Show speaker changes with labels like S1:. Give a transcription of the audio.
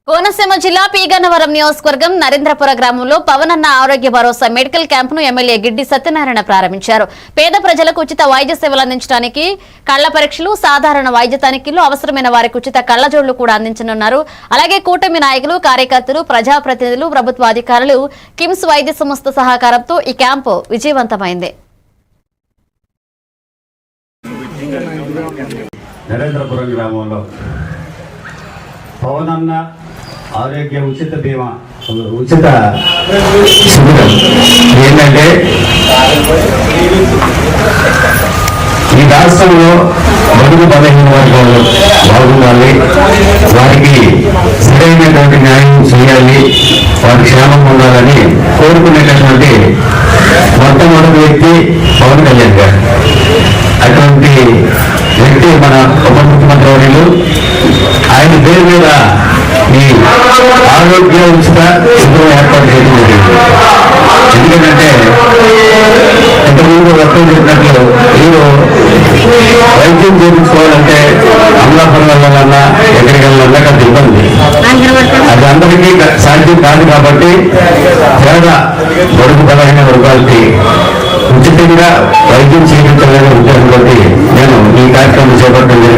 S1: కోనసీమ జిల్లా పీగన్నవరం నియోజకవర్గం నరేంద్రపుర గ్రామంలో పవనన్న ఆరోగ్య భరోసా మెడికల్ క్యాంపును ఎమ్మెల్యే గిడ్డి సత్యనారాయణ ప్రారంభించారు. పేద ప్రజలకు ఉచిత వైద్య సేవలు అందించడానికి కళ్ల పరీక్షలు, సాధారణ వైద్య తనిఖీలు, అవసరమైన వారికి ఉచిత కళ్లజోళ్లు కూడా అందించనున్నారు. అలాగే కూటమి నాయకులు, కార్యకర్తలు, ప్రజాప్రతినిధులు, ప్రభుత్వ అధికారులు, కిమ్స్ వైద్య సంస్థ సహకారంతో ఈ క్యాంపు విజయవంతమైంది.
S2: నరేంద్రపురం గ్రామంలో పవనన్న ఆరోగ్య ఉచిత బీమా ఉచిత శిబిరం ఏంటంటే, ఈ రాష్ట్రంలో బడుగు బలహీన వర్గాలు బాగుండాలి, వారికి సరైనటువంటి న్యాయం చేయాలి, వారి క్షేమం ఉండాలని కోరుకునేటటువంటి మొట్టమొదటి వ్యక్తి పవన్ కళ్యాణ్ గారు. అటువంటి వ్యక్తి మన ఉప ముఖ్యమంత్రి వర్యులు. ఆయన పేరు మీద ఈ ఆరోగ్య ఉచిత శిబిరం ఏర్పాటు చేయడం జరిగింది. ఎందుకంటే ఇంతకుముందు వర్తం చెప్పినట్లు మీరు వైద్యం చేయించుకోవాలంటే అమలాపురం వెళ్ళాలన్నా ఎక్కడికి వెళ్ళాలన్నా కొంత ఇబ్బంది. అది అందరికీ సాధ్యం కాదు కాబట్టి పేద బడుగు బలహీన వర్గాలకి ఉచితంగా వైద్యం చేయించాలనే ఉద్దేశంతో నేను ఈ కార్యక్రమం చేపట్టడం జరిగింది.